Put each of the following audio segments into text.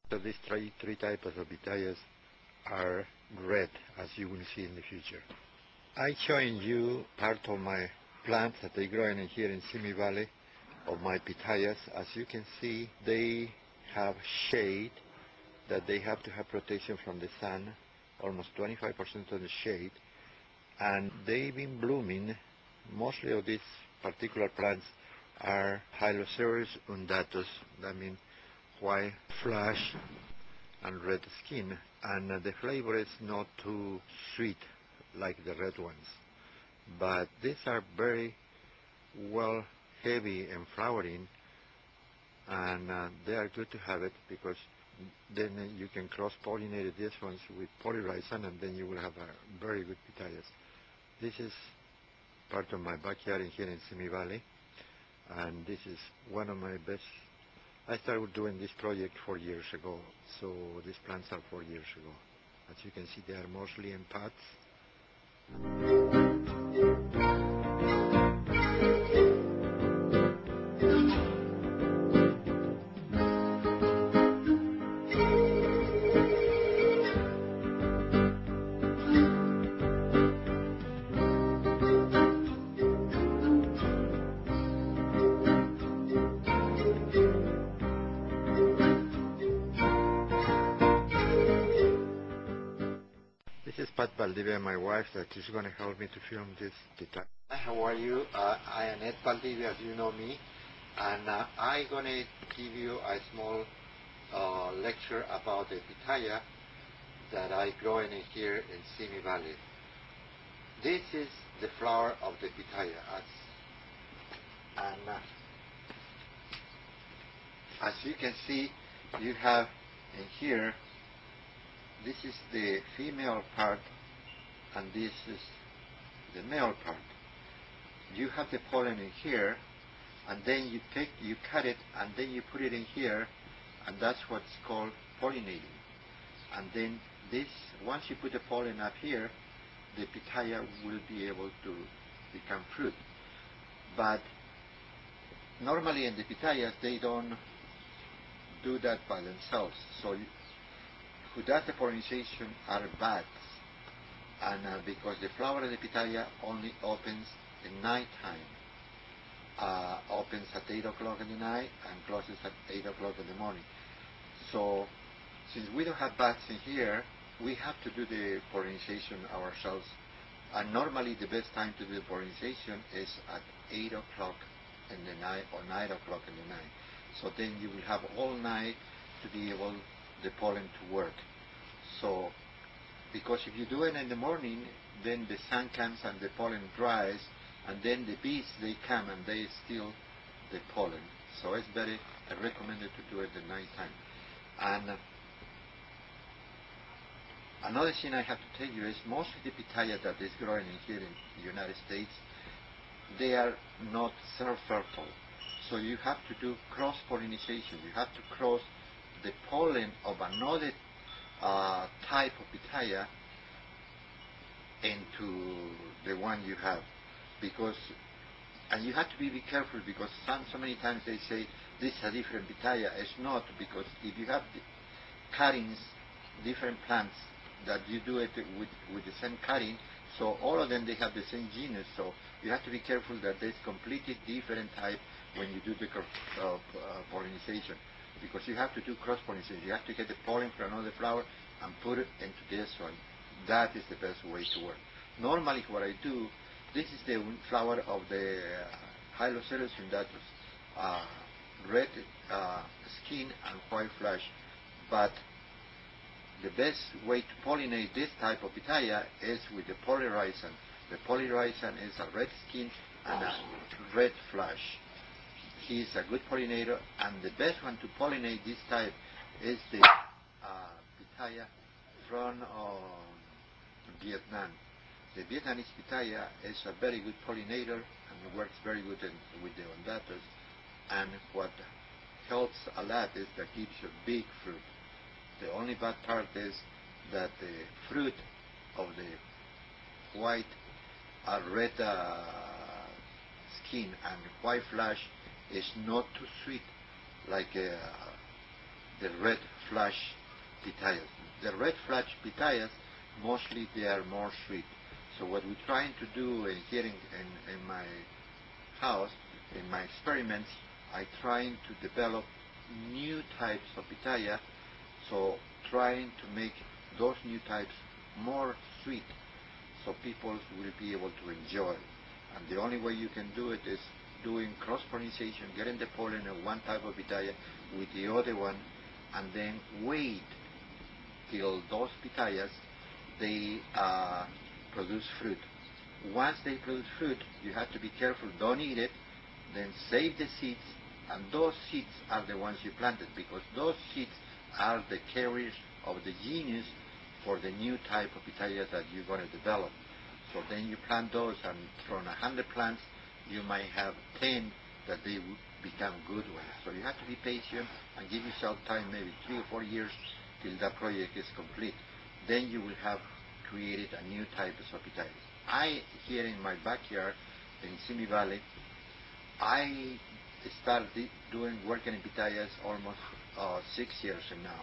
So these three types of pitayas are red, as you will see in the future. I'm showing you part of my plants that they grow in here in Simi Valley of my pitayas. As you can see, they have shade, that they have to have protection from the sun, almost 25% of the shade, and they've been blooming. Mostly of these particular plants are Hylocereus undatus, that means white flesh and red skin, and the flavor is not too sweet like the red ones, but these are very well heavy and flowering, and they are good to have it because then you can cross-pollinate these ones with polyrhizan, and then you will have a very good pitayas. This is part of my backyard in here in Simi Valley, and this is one of my best. I started doing this project 4 years ago, so these plants are 4 years ago. As you can see, they are mostly in pots. This is Pat Valdivia, my wife, that is going to help me to film this guitar. Hi, how are you? I am Ed Valdivia, as you know me, and I'm going to give you a small lecture about the pitaya that I grow in here in Simi Valley. This is the flower of the pitaya, and as you can see, you have in here, this is the female part and this is the male part. You have the pollen in here, and then you cut it, and then you put it in here, and that's what's called pollinating. And then this, once you put the pollen up here, the pitaya will be able to become fruit. But normally in the pitayas, they don't do that by themselves. So who does the pollination are bats, and because the flower of the pitaya only opens at night time, opens at 8 o'clock in the night and closes at 8 o'clock in the morning. So since we don't have bats in here, we have to do the pollination ourselves, and normally the best time to do the pollination is at 8 o'clock in the night or 9 o'clock in the night. So then you will have all night to be able the pollen to work. So because if you do it in the morning, then the sun comes and the pollen dries, and then the bees, they come and they steal the pollen. So it's very recommended to do it at night time. And another thing I have to tell you is most of the pitaya that is growing in here in the United States, they are not self-fertile. So you have to do cross-pollination. You have to cross the pollen of another type of pitaya into the one you have, because, and you have to be careful, because so many times they say this is a different pitaya. It's not, because if you have the cuttings, different plants that you do it with the same cutting, so all of them, they have the same genus, so you have to be careful that there's completely different type when you do the pollination, because you have to do cross-pollination. You have to get the pollen from another flower and put it into this one. That is the best way to work. Normally what I do, this is the flower of the Hylocereus undatus, red skin and white flesh, but the best way to pollinate this type of pitaya is with the polyrhizan. The polyrhizan is a red skin and a red flesh. He is a good pollinator, and the best one to pollinate this type is the pitaya from Vietnam. The Vietnamese pitaya is a very good pollinator and works very good with the undatus, and what helps a lot is that gives you big fruit. The only bad part is that the fruit of the white red skin and white flesh is not too sweet like the red flash pitayas. The red flash pitayas, mostly they are more sweet. So what we're trying to do here in my house, in my experiments, I trying to develop new types of pitaya, so trying to make those new types more sweet, so people will be able to enjoy. And the only way you can do it is doing cross-pollination, getting the pollen of one type of pitaya with the other one, and then wait till those pitayas they produce fruit. Once they produce fruit, you have to be careful, don't eat it, then save the seeds, and those seeds are the ones you planted, because those seeds are the carriers of the genius for the new type of pitaya that you're going to develop. So then you plant those, and from 100 plants, you might have 10 that they will become good ones. So you have to be patient and give yourself time, maybe 3 or 4 years, till that project is complete. Then you will have created a new type of pitayas. Here in my backyard, in Simi Valley, I started working in pitayas almost 6 years now.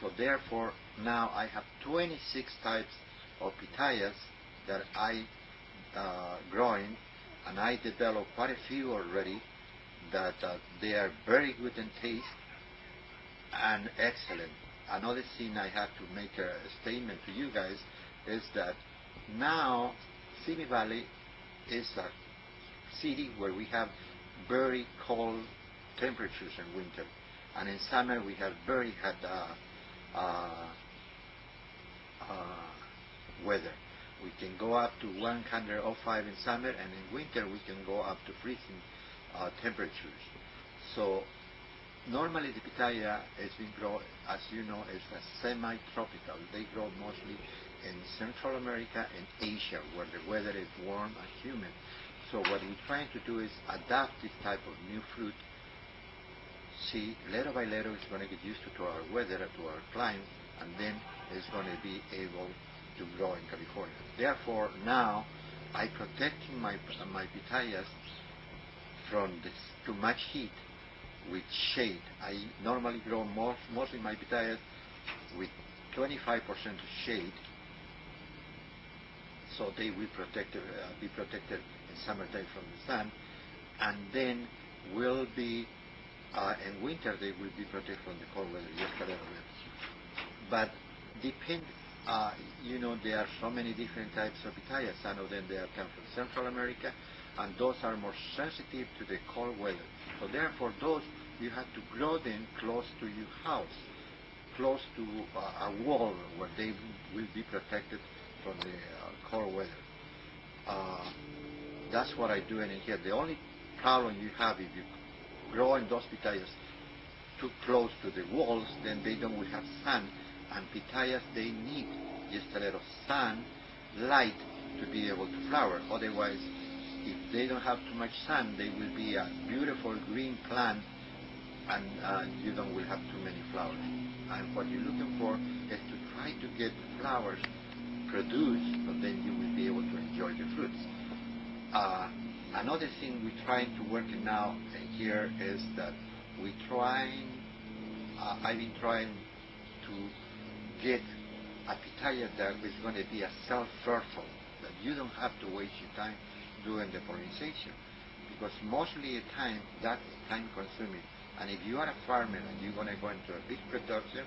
So therefore, now I have 26 types of pitayas that I growing, and I developed quite a few already that they are very good in taste and excellent. Another thing I have to make a statement to you guys is that now Simi Valley is a city where we have very cold temperatures in winter, and in summer we have very hot weather. We can go up to 105 in summer, and in winter we can go up to freezing temperatures. So normally the pitaya has been grown, as you know, is a semi-tropical. They grow mostly in Central America and Asia, where the weather is warm and humid. So what we're trying to do is adapt this type of new fruit. See, little by little it's going to get used to our weather, to our climate, and then it's going to be able to grow in California. Therefore, now I'm protecting my pitayas from too much heat with shade. I normally grow mostly my pitayas with 25% shade, so they will be protected in summertime from the sun, and then will be in winter they will be protected from the cold weather. But depend. You know, there are so many different types of pitayas. Some of them they come from Central America, and those are more sensitive to the cold weather. So therefore, those you have to grow them close to your house, close to a wall where they will be protected from the cold weather. That's what I do in here. The only problem you have if you grow in those pitayas too close to the walls, then they don't will have sun. And pitayas, they need just a little sun, light, to be able to flower. Otherwise, if they don't have too much sun, they will be a beautiful green plant, and you don't will have too many flowers. And what you're looking for is to try to get flowers produced, so then you will be able to enjoy the fruits. Another thing we're trying to work in now here is that I've been trying to get a pitaya that is going to be a self-fertile, that you don't have to waste your time doing the pollination, because mostly the time that's time consuming. And if you are a farmer and you're going to go into a big production,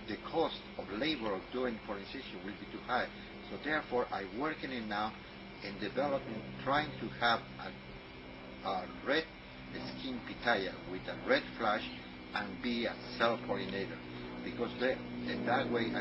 the cost of labor of doing pollination will be too high. So therefore I'm working in now in developing, trying to have a red skin pitaya with a red flash and be a self-pollinator, because in that way